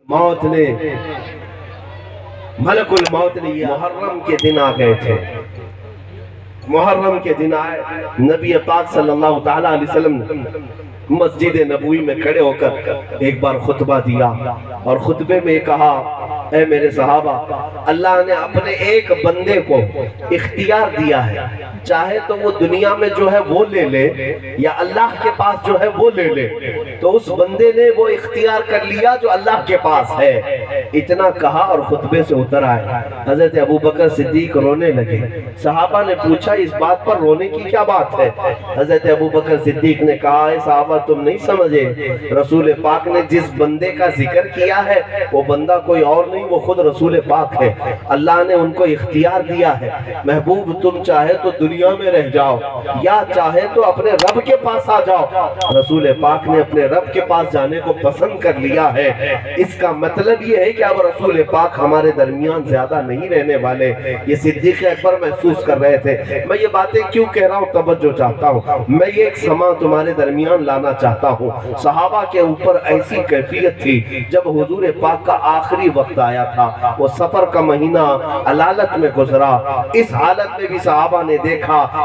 موت نے ملک الموت نے یہ محرم کے دن آ گئے تھے. محرم کے دن آئے, نبی پاک صلی اللہ تعالیٰ علیہ وسلم نے مسجد نبوی میں کھڑے ہو کر ایک بار خطبہ دیا اور خطبے میں کہا, اے میرے صحابہ, اللہ نے اپنے ایک بندے کو اختیار دیا ہے, چاہے تو وہ دنیا میں جو ہے وہ لے لے یا اللہ کے پاس جو ہے وہ لے لے. تو اس بندے نے وہ اختیار کر لیا جو اللہ کے پاس ہے. اتنا کہا اور خطبے سے اتر آئے. حضرت ابوبکر صدیق رونے لگے. صحابہ نے پوچھا, اس بات پر رونے کی کیا بات ہے؟ حضرت ابوبکر صدیق نے کہا, اے صحابہ تم نہیں سمجھے, رسول پاک نے جس بندے کا ذکر کیا ہے وہ بندہ کوئی اور نہیں, وہ خود رسول پاک ہے. اللہ نے ان کو اختیار دیا ہے, محبوب تم چاہے تو دنیا میں رہ جاؤ یا چاہے تو اپنے رب کے پاس آ جاؤ. رسول پاک نے اپنے رب کے پاس جانے کو پسند کر لیا ہے. اس کا مطلب یہ ہے کہ اب رسول پاک ہمارے درمیان زیادہ نہیں رہنے والے. یہ صدیق اکبر محسوس کر رہے تھے. میں یہ باتیں کیوں کہہ رہا ہوں, توجہ چاہتا ہوں, میں یہ ایک سما تمہارے درمیان لانا چاہتا ہوں. صحابہ کے اوپر ایسی کیفیت تھی جب حضور پاک کا آخری وقت آیا تھا, وہ سفر کا مہینہ علالت میں گزرا. اس حالت میں بھی صحابہ نے دیکھا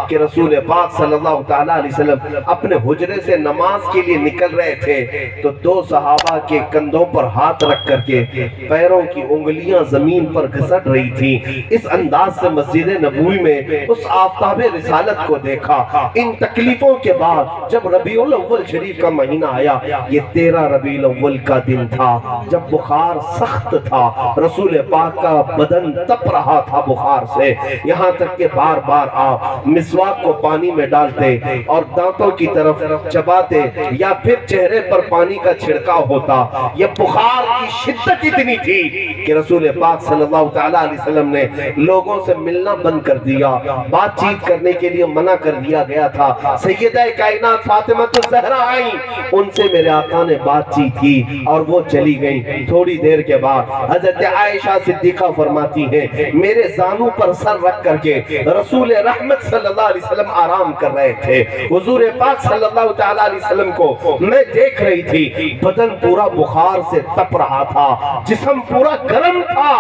کہ رسول پاک صلی اللہ تعالیٰ علیہ وسلم اپنے حجرے سے نماز کے لیے نکل رہے تھے تو دو صحابہ کے کندھوں پر ہاتھ رکھ کر کے پیروں کی انگلیاں زمین پر گھسٹ رہی تھی. اس انداز سے مسجد نبوی میں اس آفتاب رسالت کو دیکھا. ان تکلیفوں کے بعد جب ربیع الاول شریف کا مہینہ آیا, یہ 13 ربیع الاول کا دن تھا جب بخار سخت تھا. رسول پاک کا بدن تپ رہا تھا بخار سے, یہاں تک کہ بار بار آپ مسواک کو پانی میں ڈالتے اور دانتوں کی طرف چباتے یا پھر چہرے پر پانی کا چھڑکاؤ ہوتا. یہ بخار کی شدت اتنی تھی کہ رسول پاک صلی اللہ تعالیٰ علیہ وسلم نے لوگوں سے ملنا بند کر دیا, بات چیت کرنے کے لیے منع کر دیا گیا تھا. سیدہ کائنات فاطمہ الزہرا آئیں, ان سے میرے آقا نے بات چیت کی اور وہ چلی گئیں. تھوڑی دیر کے بعد حضرت عائشہ صدیقہ فرماتی ہیں, میرے زانوں پر سر رکھ کر کے رسول رحمت صلی اللہ علیہ وسلم آرام کر رہے تھے. حضور پاک صلی اللہ تعالیٰ علیہ وسلم کو میں دیکھ رہی تھی, بدن پورا بخار سے تپ رہا تھا, جسم پورا گرم تھا.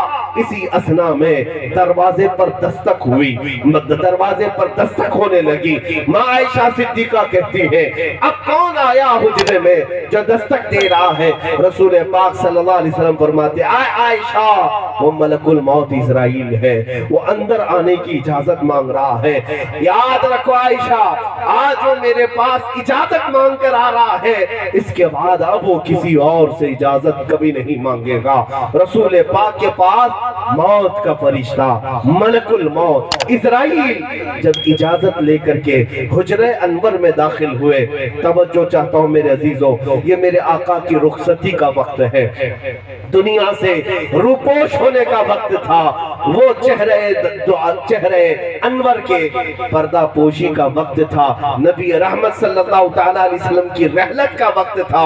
اسی اسنا میں دروازے پر دستک ہوئی, دروازے پر دستک ہونے لگی. ماں عائشہ صدیقہ کہتی ہے, اب کون آیا حجرے میں جو دستک دے رہا ہے؟ رسول پاک صلی اللہ علیہ وسلم فرماتے, آئے عائشہ, وہ ملک الموت اسرائیل ہے, وہ اندر آنے کی اجازت مانگ رہا ہے. یاد رکھو عائشہ, آج وہ میرے پاس اجازت مانگ کر آ رہا ہے, اس کے بعد اب وہ کسی اور سے اجازت کبھی نہیں مانگے گا. رسول پاک کے پاس موت کا فرشتہ ملک الموت اسرائیل جب اجازت لے کر کے حجرہ انور میں داخل ہوئے, توجہ چاہتا ہوں میرے عزیزوں, یہ میرے آقا کی رخصتی کا وقت ہے, دنیا سے روپوش ہونے کا وقت تھا. وہ چہرے انور کے پردہ پوشی کا وقت تھا. نبی رحمت صلی اللہ تعالیٰ علیہ وسلم کی رحلت کا وقت تھا.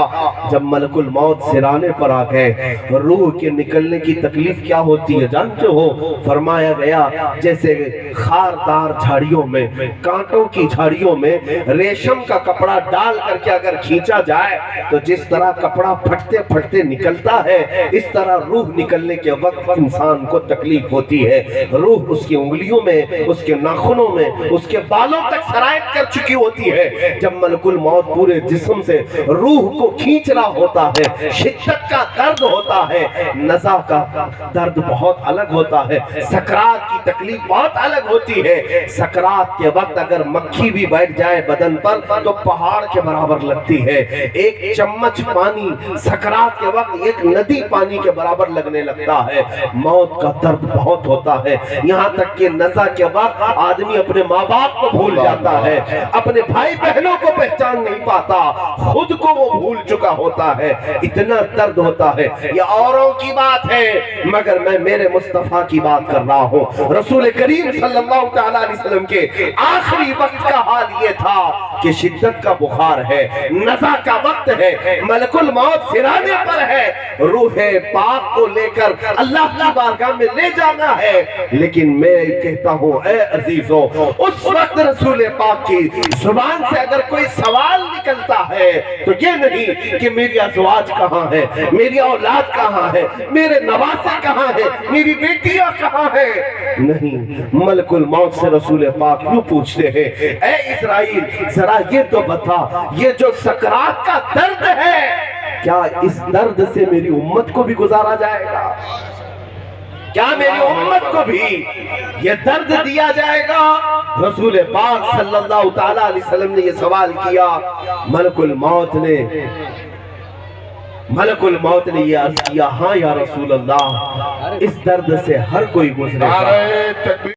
جب ملک الموت سرانے پر آ گئے, روح کے نکلنے کی تکلیف کیا ہوتی ہے جانتے ہو؟ فرمایا گیا جیسے خاردار جھاڑیوں میں, کانٹوں کی جھاڑیوں میں ریشم کا کپڑا ڈال کر کے اگر کھینچا جائے تو جس طرح کپڑا پھٹتے پھٹتے نکلتا ہے, اس طرح روح نکلنے کے وقت انسان کو تکلیف ہوتی ہے. روح اس کی انگلیوں میں, اس کے ناخنوں میں, اس کے بالوں تک سرایت کر چکی ہوتی ہے. جب ملک الموت پورے جسم سے روح کو کھینچ رہا ہوتا ہے, شدت کا درد ہوتا ہے, نزع کا درد بہت الگ ہوتا ہے, سکرات کی تکلیف بہت الگ ہوتی ہے. سکرات کے وقت اگر مکھی بھی بیٹھ جائے بدن پر تو پہاڑ کے برابر لگتی ہے. ایک چمچ پانی سکرات کے وقت ایک ندی پانی کے برابر لگنے لگتا ہے. موت کا درد بہت ہوتا ہے, یہاں تک کہ نزع کے وقت آدمی اپنے ماں باپ کو بھول جاتا ہے, اپنے بھائی بہنوں کو پہچان نہیں پاتا, خود کو وہ بھول چکا ہوتا ہے. اتنا درد ہوتا ہے. یہ اوروں کی بات ہے, مگر میں میرے مصطفیٰ کی بات کر رہا ہوں۔ رسول کریم صلی اللہ تعالیٰ علیہ وسلم کے آخری وقت کا حال یہ تھا کہ شدت کا بخار ہے، نزع کا وقت ہے، ملک الموت سرانے پر ہے، روح پاک کو لے کر اللہ کی بارگاہ میں لے جانا ہے۔ لیکن میں کہتا ہوں اے عزیزو، اس وقت رسول پاک کی زبان سے اگر کوئی سوال نکلتا ہے تو یہ نہیں کہ میری ازواج کہاں ہے، میری اولاد کہاں ہے، میرے نواسے کہاں ہے، میری بیٹیاں کہاں ہے، نہیں، ملک الموت سے رسول پاک یوں پوچھتے ہیں اے اسرائیل ذرا یہ تو بتا، یہ جو سکرات کا درد ہے کیا اس درد سے میری امت کو بھی گزارا جائے گا؟ کیا میری امت کو بھی یہ درد دیا جائے گا؟ رسول پاک صلی اللہ تعالیٰ علیہ وسلم نے یہ سوال کیا۔ ملک الموت نے یہ عرض کیا، ہاں یا رسول اللہ، اس درد سے ہر کوئی گزرے گا۔